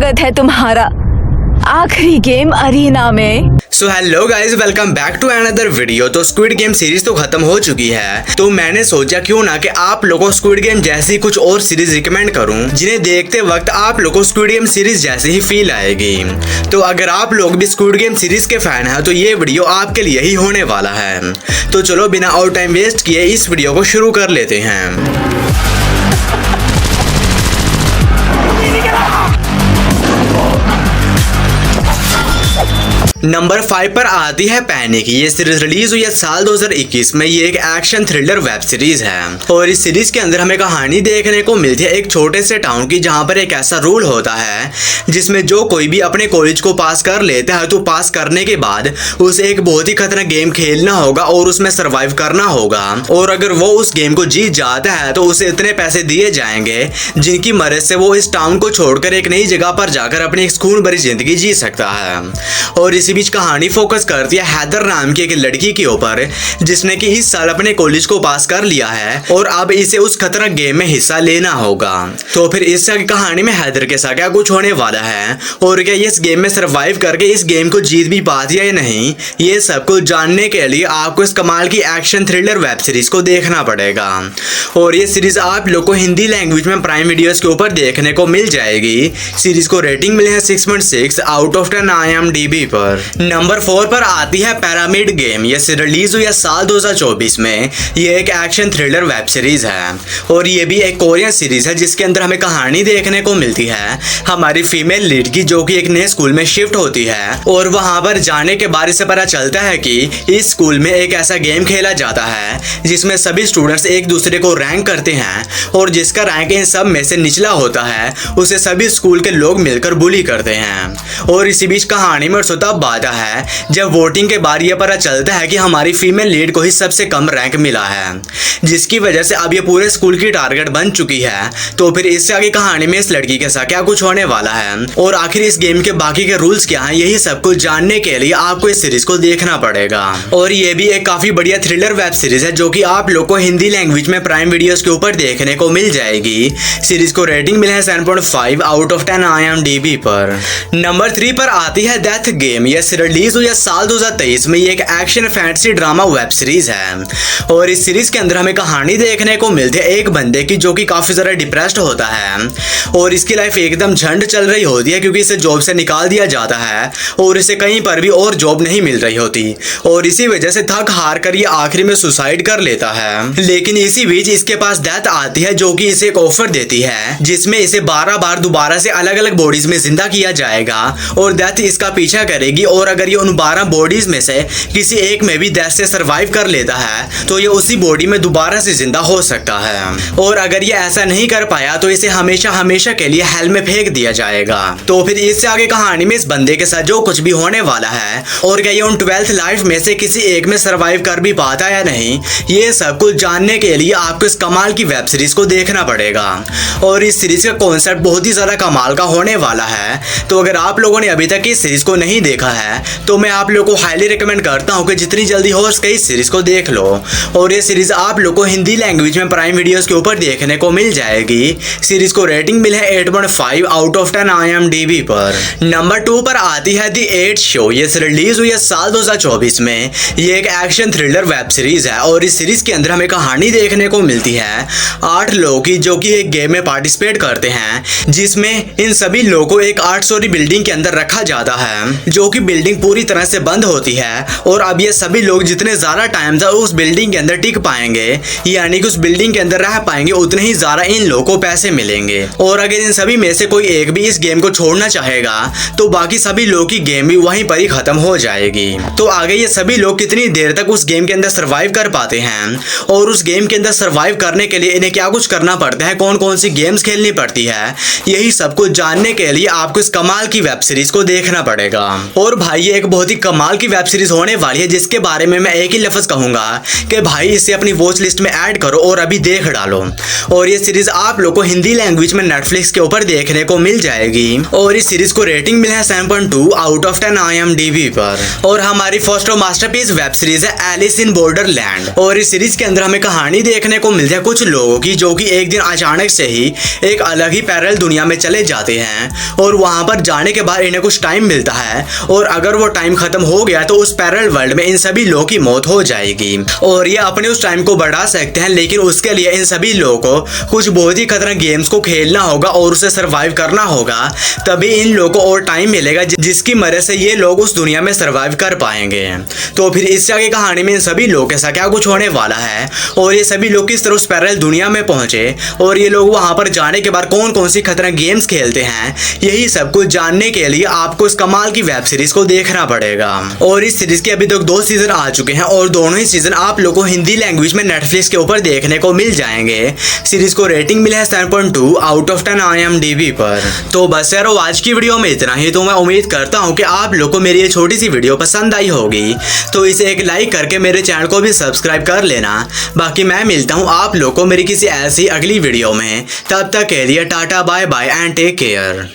स्वागत है तुम्हारा आखिरी गेम अरीना में। So hello guys, welcome back to another video. तो स्क्विड गेम सीरीज तो खत्म हो चुकी है, तो मैंने सोचा क्यों ना कि आप लोगों को स्क्विड गेम जैसी कुछ और सीरीज रिकमेंड करूं जिन्हें देखते वक्त आप लोगों को स्क्विड गेम सीरीज जैसी ही फील आएगी। तो अगर आप लोग भी स्क्विड गेम सीरीज के फैन हैं तो ये वीडियो आपके लिए ही होने वाला है। तो चलो बिना और टाइम वेस्ट किए इस वीडियो को शुरू कर लेते हैं। नंबर 5 पर आती है पैनिक। ये सीरीज रिलीज हुई है साल 2021 में। ये एक एक्शन थ्रिलर वेब सीरीज है और इस सीरीज के अंदर हमें कहानी देखने को मिलती है एक छोटे से टाउन की, जहां पर एक ऐसा रूल होता है जिसमें जो कोई भी अपने कॉलेज को पास कर लेता है तो पास करने के बाद उसे एक बहुत ही खतरनाक गेम खेलना होगा और उसमें सर्वाइव करना होगा। और अगर वो उस गेम को जीत जाता है तो उसे इतने पैसे दिए जाएंगे जिनकी मदद से वो इस टाउन को छोड़कर एक नई जगह पर जाकर अपनी एक सुकून भरी जिंदगी जी सकता है। और इसी बीच कहानी फोकस करती है हैदर नाम की एक लड़की के ऊपर जिसने कि इस साल अपने कॉलेज को पास कर लिया है और अब इसे उस खतरनाक गेम में हिस्सा लेना होगा। तो फिर इस कहानी में हैदर के साथ क्या कुछ होने वाला है और क्या इस गेम में सरवाइव करके इस गेम को जीत भी पाती है या नहीं, ये सब कुछ जानने के लिए आपको इस कमाल की एक्शन थ्रिलर वेब सीरीज को देखना पड़ेगा। और ये सीरीज आप लोग को हिंदी लैंग्वेज में प्राइम वीडियोस के ऊपर देखने को मिल जाएगी। सीरीज को रेटिंग मिले है 6.6 आउट ऑफ 10 IMDb पर। नंबर 4 पर आती है पिरामिड गेम। ये रिलीज हुई है साल 2024 में। ये एक एक्शन थ्रिलर वेब सीरीज है और ये भी एक कोरियन सीरीज है जिसके अंदर हमें कहानी देखने को मिलती है हमारी फीमेल लीड की, जो कि एक नए स्कूल में शिफ्ट होती है और वहां पर जाने के बाद से पता चलता है कि इस स्कूल में एक ऐसा गेम खेला जाता है जिसमें सभी स्टूडेंट्स एक दूसरे को रैंक करते हैं और जिसका रैंक इन सब में से निचला होता है उसे सभी स्कूल के लोग मिलकर बुली करते हैं। और इसी बीच कहानी में तब आता है जब वोटिंग के बाद ये पता चलता है कि हमारी फीमेल लीड को ही सबसे कम रैंक मिला है, जिसकी वजह से अब ये पूरे स्कूल की टारगेट बन चुकी है। तो फिर इससे आगे कहानी में इस लड़की के साथ क्या कुछ होने वाला है और आखिर इस गेम के बाकी के रूल्स क्या हैं, यही सब कुछ जानने के लिए आपको इस सीरीज को देखना पड़ेगा। और ये भी एक काफी बढ़िया थ्रिलर वेब सीरीज है जो कि आप लोग को हिंदी लैंग्वेज में प्राइम वीडियोस के ऊपर देखने को मिल जाएगी। सीरीज को रेटिंग मिला है 7.5 आउट ऑफ 10 IMDb पर। नंबर 3 पर आती है डेथ गेम। ये रिलीज हुई है साल 2023 में। ये एक action fantasy drama web series है और इस सीरीज के अंदर हमें कहानी देखने को मिलती है एक बंदे की जो कि काफी ज्यादा डिप्रेस्ड होता है और इसकी लाइफ एकदम झंड चल रही होती है क्योंकि इसे जॉब से निकाल दिया जाता है और इसे कहीं पर भी और जॉब नहीं मिल रही होती और इसी वजह से थक हार कर ये आखिरी में सुसाइड कर लेता है। लेकिन इसी बीच इसके पास डेथ आती है जो कि इसे एक ऑफर देती है जिसमें इसे 12 बार दोबारा से अलग अलग बॉडीज में जिंदा किया जाएगा और डेथ इसका पीछा करेगी और अगर ये उन 12 बॉडीज में से किसी एक में भी डेथ से सरवाइव कर लेता है तो ये उसी बॉडी में दोबारा से जिंदा हो सकता है और अगर ये ऐसा नहीं कर पाया तो इसे हमेशा हमेशा के लिए हेल में फेंक दिया जाएगा। तो फिर इससे आगे कहानी में इस बंदे के साथ जो कुछ भी होने वाला है और क्या ये उन 12th लाइफ में से किसी एक में सरवाइव कर भी पाता या नहीं, ये सब कुछ जानने के लिए आपको इस कमाल की वेब सीरीज को देखना पड़ेगा। और इस सीरीज का कॉन्सेप्ट बहुत ही ज्यादा कमाल का होने वाला है। तो अगर आप लोगों ने अभी तक इस सीरीज को नहीं देखा है तो मैं आप लोगों को हाईली रिकमेंड करता हूं कि जितनी जल्दी हो सके इस सीरीज को देख लो। और ये सीरीज आप लोगों को हिंदी लैंग्वेज में प्राइम वीडियोस के ऊपर देखने को मिल जाएगी। सीरीज को रेटिंग मिला है 8.5 आउट ऑफ 10 IMDb पर। नंबर 2 पर आती है द 8th शो। ये रिलीज हुई है साल 2024 में। ये एक एक्शन थ्रिलर वेब सीरीज है और इस सीरीज के अंदर हमें कहानी देखने को मिलती है 8 लोगों की जो कि एक गेम में पार्टिसिपेट करते हैं जिसमें इन सभी लोगों को एक 8 स्टोरी बिल्डिंग के अंदर रखा जाता है जो कि बिल्डिंग पूरी तरह से बंद होती है और अब ये सभी लोग जितने ज्यादा टाइम तक उस बिल्डिंग के अंदर टिक पाएंगे यानी कि उस बिल्डिंग के अंदर रह पाएंगे उतने ही ज्यादा इन लोगों को पैसे मिलेंगे। और अगर इन सभी में से कोई एक भी इस गेम को छोड़ना चाहेगा तो बाकी सभी लोगों की गेम भी वहीं पर ही खत्म हो जाएगी। तो आगे ये सभी लोग कितनी देर तक उस गेम के अंदर सरवाइव कर पाते हैं और उस गेम के अंदर सरवाइव करने के लिए इन्हें क्या कुछ करना पड़ता है, कौन कौन सी गेम्स खेलनी पड़ती है, यही सब कुछ जानने के लिए आपको इस कमाल की वेब सीरीज को देखना पड़ेगा। और भाई ये एक बहुत ही कमाल की वेब सीरीज होने वाली है जिसके बारे में मैं एक ही लफ्ज कहूंगा कि भाई इसे अपनी वॉच लिस्ट में ऐड करो और अभी देख डालो। और ये सीरीज आप लोग को हिंदी लैंग्वेज में नेटफ्लिक्स के ऊपर देखने को मिल जाएगी और इस सीरीज को रेटिंग मिला है 7.2 आउट ऑफ 10 IMDb पर। और हमारी फर्स्ट और मास्टरपीस वेब सीरीज है एलिस इन बॉर्डरलैंड। और इस सीरीज के अंदर हमें कहानी देखने को मिलती है कुछ लोगों की जो कि एक दिन अचानक से ही एक अलग ही पैरेलल दुनिया में चले जाते हैं और वहां पर जाने के बाद इन्हें कुछ टाइम मिलता है और अगर वो टाइम खत्म हो गया तो उस पैरेलल वर्ल्ड में इन सभी लोगों की मौत हो जाएगी और ये अपने उस टाइम को बढ़ा सकते हैं, लेकिन उसके लिए इन सभी लोगों को कुछ बहुत ही खतरनाक गेम्स को खेलना होगा और उसे सरवाइव करना होगा, तभी इन लोगों को और टाइम मिलेगा जिसकी मदद से ये लोग उस दुनिया में सरवाइव कर पाएंगे। तो फिर इस आगे कहानी में इन सभी लोगों के साथ क्या कुछ होने वाला है और ये सभी लोग किस तरह उस पैरेलल दुनिया में पहुंचे और ये लोग वहां पर जाने के बाद कौन कौन सी खतरनाक गेम्स खेलते हैं, यही सब कुछ जानने के लिए आपको इस कमाल की वेब सीरीज को देखना पड़ेगा। और इस सीरीज के अभी तक 2 सीजन आ चुके हैं और दोनों ही सीजन आप लोगों को हिंदी लैंग्वेज में नेटफ्लिक्स के ऊपर देखने को मिल जाएंगे। सीरीज को रेटिंग मिला है 7.2 आउट ऑफ 10 IMDb पर। तो बस यार आज की वीडियो में इतना ही। तो मैं उम्मीद करता हूँ कि आप लोग को मेरी ये छोटी सी वीडियो पसंद आई होगी, तो इसे एक लाइक करके मेरे चैनल को भी सब्सक्राइब कर लेना। बाकी मैं मिलता हूँ आप लोग को मेरी किसी ऐसी अगली वीडियो में, तब तक के लिए tata bye bye and take care.